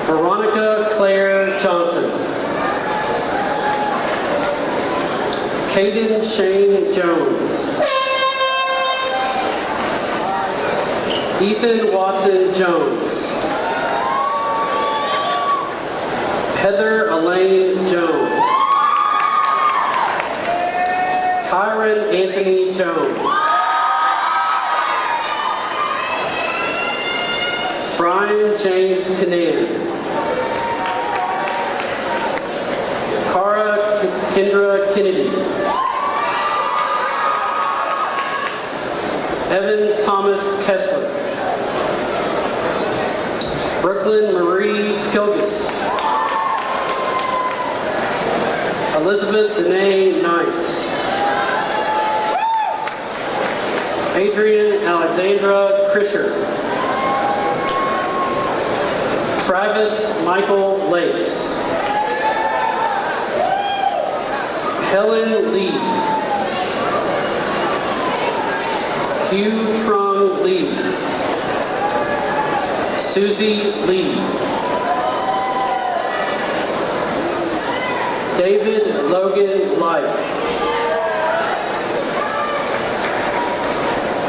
Veronica Claire Johnson. Caden Shane Jones. Ethan Watson Jones. Heather Elaine Jones. Kyra Byron Anthony Jones. Brian James Canan. Cara Kendra Kennedy. Evan Thomas Kessler. Brooklyn Marie Kilgus. Elizabeth Danae Knight. Adrian Alexandra Krischer. Travis Michael Lakes. Helen Lee. Hugh Trung Lee. Susie Lee. David Logan Light.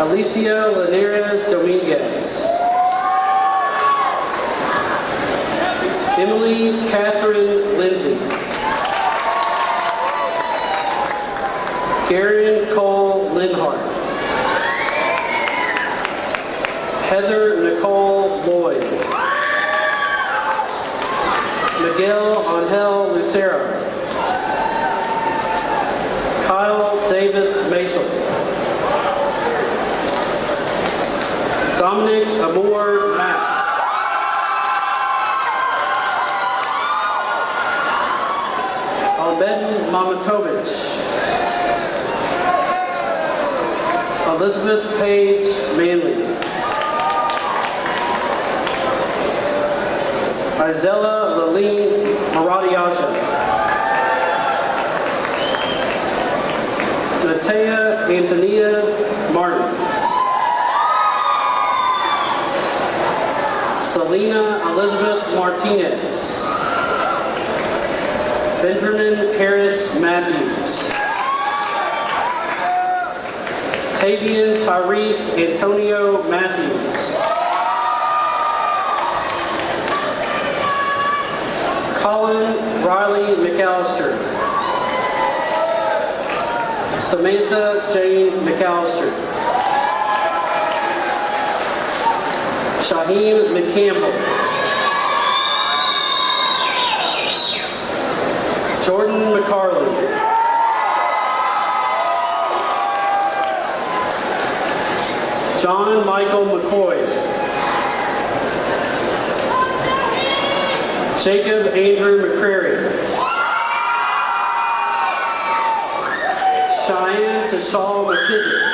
Alicia Linares Dominguez. Emily Catherine Lindsay. Garen Cole Linhart. Heather Nicole Lloyd. Miguel Angel Lucero. Kyle Davis Mason. Dominic Amor Mack. Albedin Mamatovich. Elizabeth Page Manley. Isella Laline Maradiaja. Natea Antonia Martin. Selena Elizabeth Martinez. Benjamin Harris Matthews. Tavian Tyrese Antonio Matthews. Colin Riley McAllister. Samantha Jane McAllister. Shaheem McCampbell. Jordan McCarley. John Michael McCoy. Jacob Andrew McCrary. Cheyenne Tashal McKissick.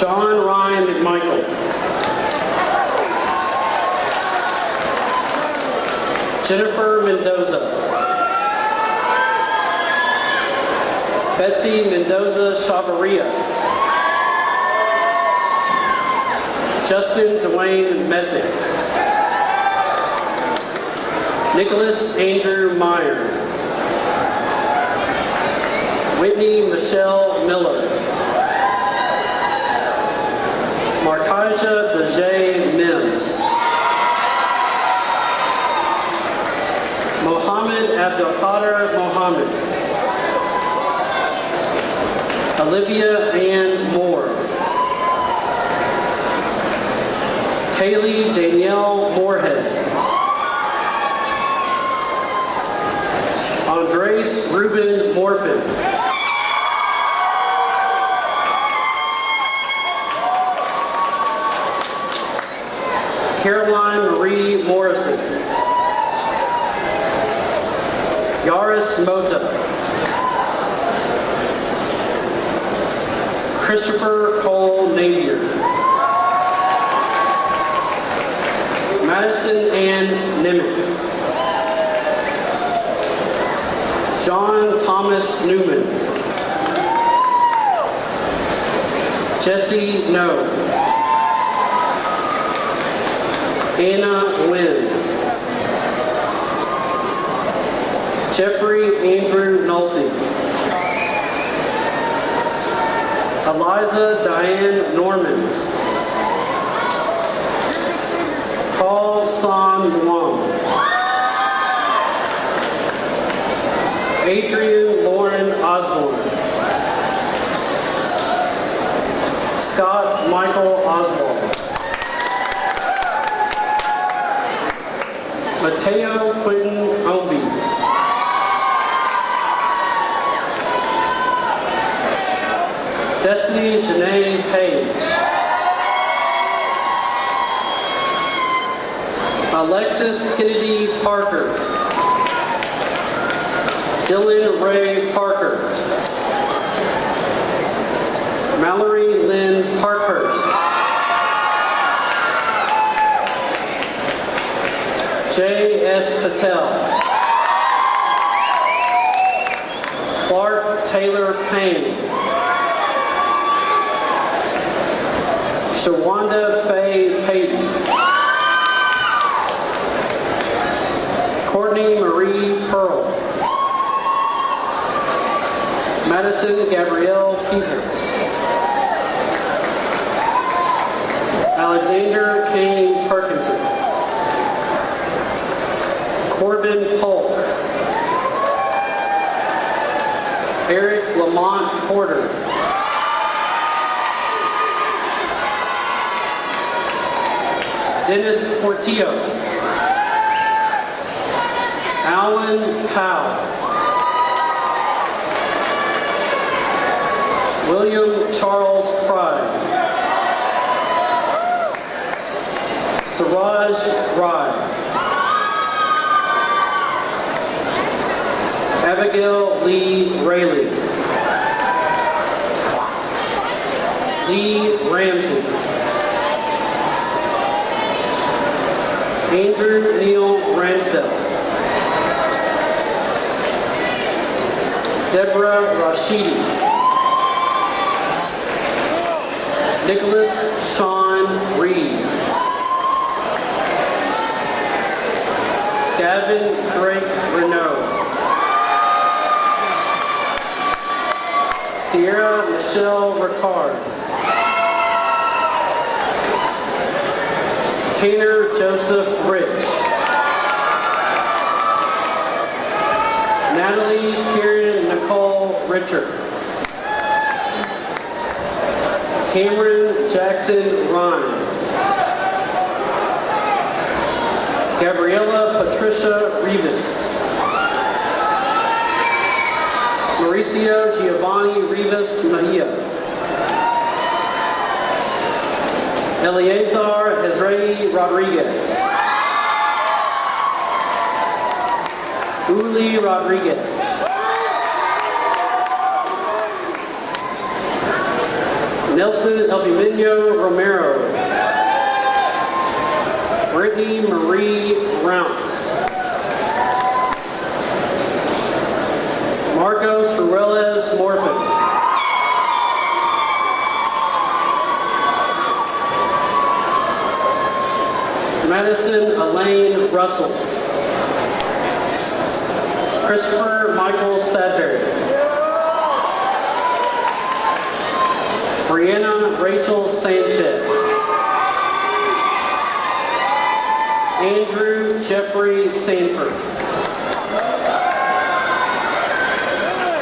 John Ryan McMichael. Jennifer Mendoza. Betsy Mendoza Chavaria. Justin Dwayne Messick. Nicholas Andrew Meyer. Whitney Michelle Miller. Markaja Dejay Mims. Mohammed Abdelkader Mohammed. Olivia Ann Moore. Kaylee Danielle Moorhead. Andres Ruben Morfin. Caroline Marie Morrison. Yaris Mota. Christopher Cole Napier. Madison Ann Nimick. John Thomas Newman. Jesse No. Anna Wynn. Jeffrey Andrew Nolte. Eliza Diane Norman. Nicole Son Luong. Adrian Lauren Osborne. Scott Michael Oswald. Mateo Quinton Omby. Destiny Janae Page. Alexis Kennedy Parker. Dylan Ray Parker. Mallory Lynn Parkhurst. J.S. Patel. Clark Taylor Payne. Shawanda Faye Payton. Courtney Marie Pearl. Madison Gabrielle Peters. Alexander Kane Perkinson. Corbin Polk. Eric Lamont Porter. Dennis Portillo. Alan Powell. William Charles Pride. Siraj Rai. Abigail Lee Rayleigh. Lee Ramsey. Andrew Neil Ransdell. Deborah Rashidi. Nicholas Sean Reed. Gavin Drake Renault. Sierra Michelle Ricard. Tanner Joseph Rich. Natalie Kieran Nicole Richard. Cameron Jackson Ryan. Gabriella Patricia Rivas. Mauricio Giovanni Rivas Mejia. Eleazar Hezrei Rodriguez. Uli Rodriguez. Nelson Elpimenio Romero. Brittany Marie Rounce. Marcos Ruelas Morfin. Madison Elaine Russell. Christopher Michael Sadberry. Brianna Rachel Sanchez. Andrew Jeffrey Sanford.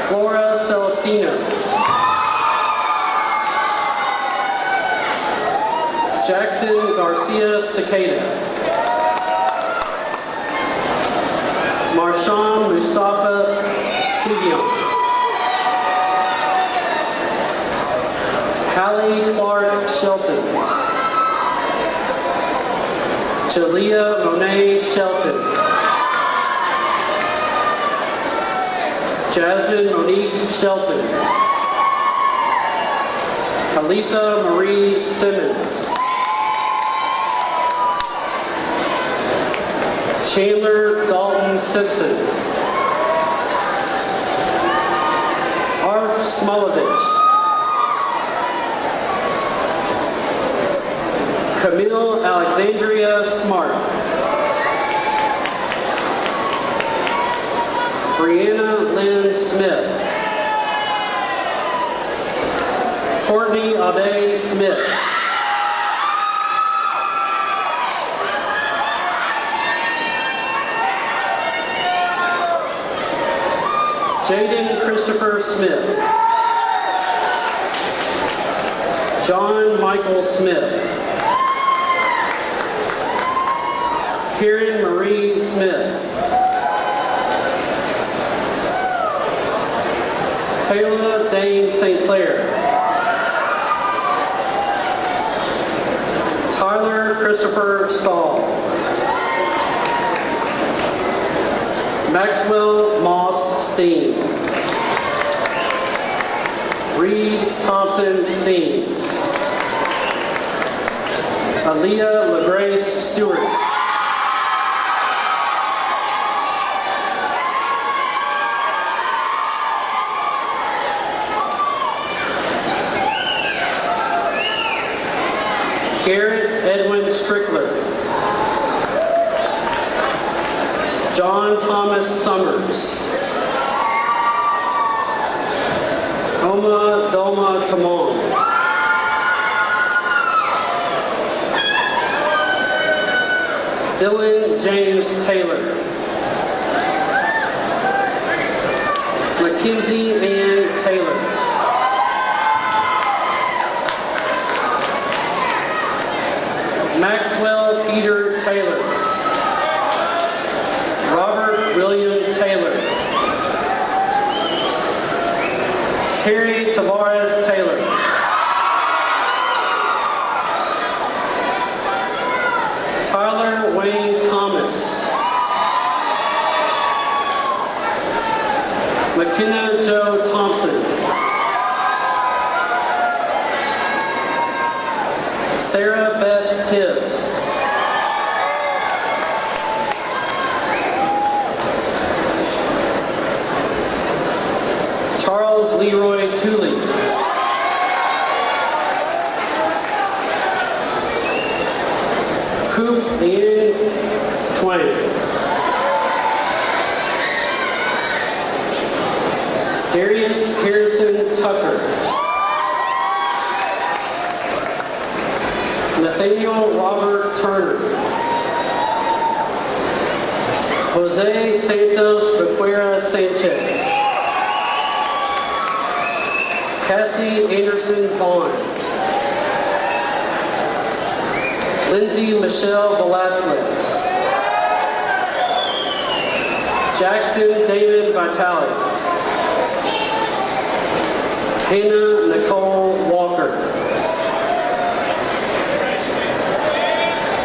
Flora Celestino. Jackson Garcia Cicada. Marshawn Mustafa Sigion. Hallie Clark Shelton. Jalea Monet Shelton. Jasmine Monique Shelton. Aletha Marie Simmons. Chandler Dalton Simpson. Arf Smolovich. Camille Alexandria Smart. Brianna Lynn Smith. Courtney Ade Smith. Jaden Christopher Smith. John Michael Smith. Karen Marie Smith. Taylor Dane St. Clair. Tyler Christopher Stahl. Maxwell Moss Steen. Reed Thompson Steen. Aaliyah LaGrace Stewart. Garrett Edwin Strickler. John Thomas Summers. Oma Doma Tamon. Dylan James Taylor. Mackenzie Ann Taylor. Maxwell Peter Taylor. Robert William Taylor. Terry Tavares Taylor. Tyler Wayne Thomas. McKenna Joe Thompson. Sarah Beth Tibbs. Charles Leroy Tooley. Coop Ian Twain. Darius Harrison Tucker. Nathaniel Robert Turner. Jose Santos Bequera Sanchez. Cassie Anderson Vaughn. Lindsay Michelle Velasquez. Jackson David Vitale. Hannah Nicole Walker.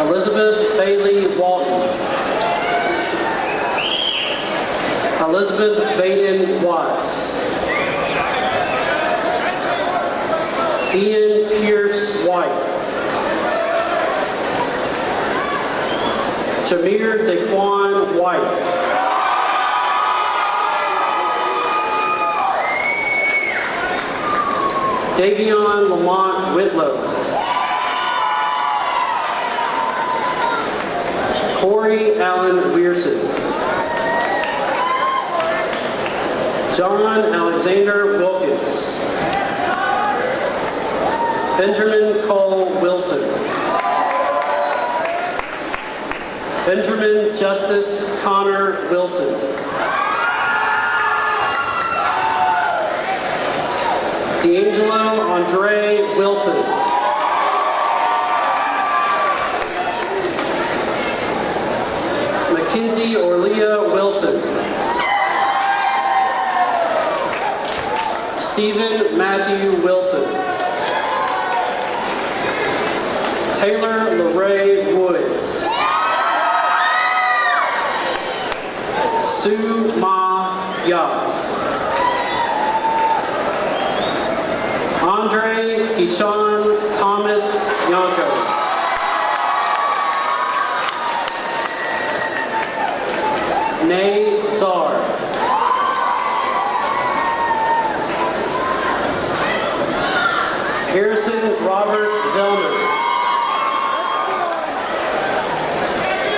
Elizabeth Bailey Walton. Elizabeth Vaden Watts. Ian Pierce White. Jameer Daquan White. Davion Lamont Whitlow. Corey Allen Weirson. John Alexander Wilkins. Benjamin Cole Wilson. Benjamin Justice Connor Wilson. D'Angelo Andre Wilson. Mackenzie Orlia Wilson. Stephen Matthew Wilson. Taylor LaRae Woods. Sue Ma Ya. Andre Keyshawn Thomas Yanko. Nay Czar. Harrison Robert Zellner.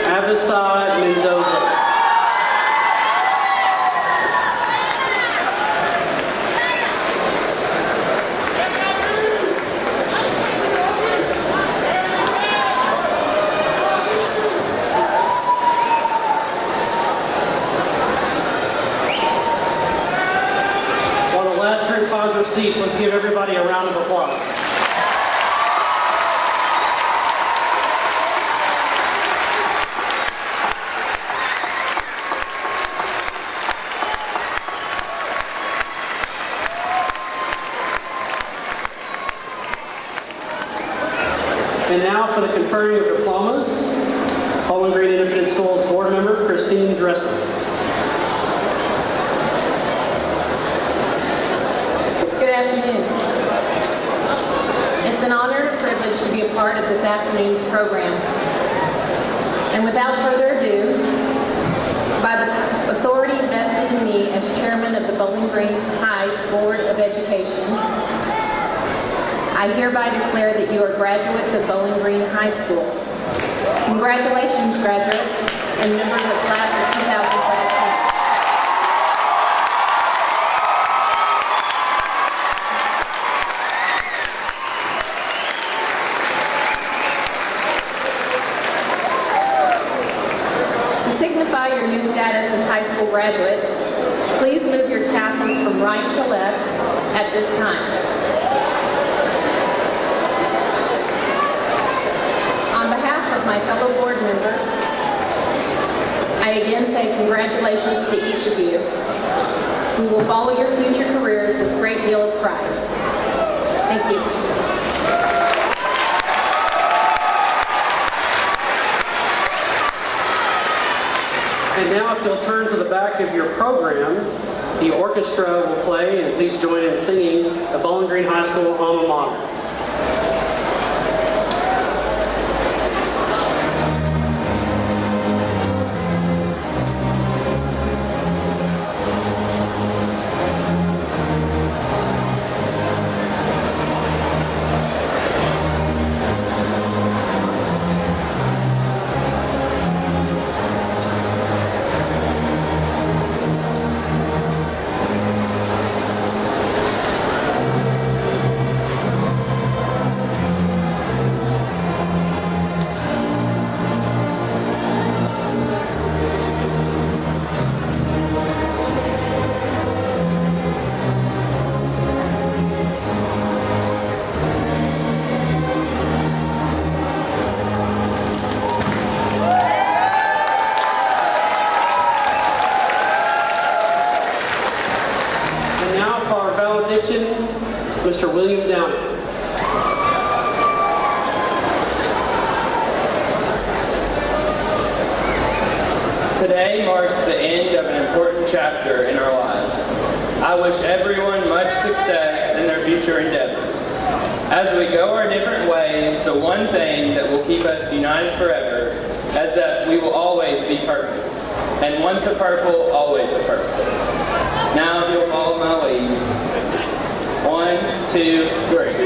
Abisai Mendoza. round of applause. And now for the conferring of diplomas, Bowling Green Independent Schools Board Member Christine Dressler. Good afternoon. It's an honor and a privilege to be a part of this afternoon's program. And without further ado, by the authority vested in me as chairman of the Bowling Green High Board of Education, I hereby declare that you are graduates of Bowling Green High School. Congratulations, graduates and members of class of 2017. To signify your new status as high school graduate, please move your tassels from right to left at this time. My fellow board members, I again say congratulations to each of you. We will follow your future careers with a great deal of pride. Thank you. And now if you'll turn to the back of your program, the orchestra will play, and please join in singing the Bowling Green High School alma mater. Mr. William Downey. Today marks the end of an important chapter in our lives. I wish everyone much success in their future endeavors. As we go our different ways, the one thing that will keep us united forever is that we will always be purpose. And once a purple, always a purple. Now if you'll follow my lead. 1, 2, 3.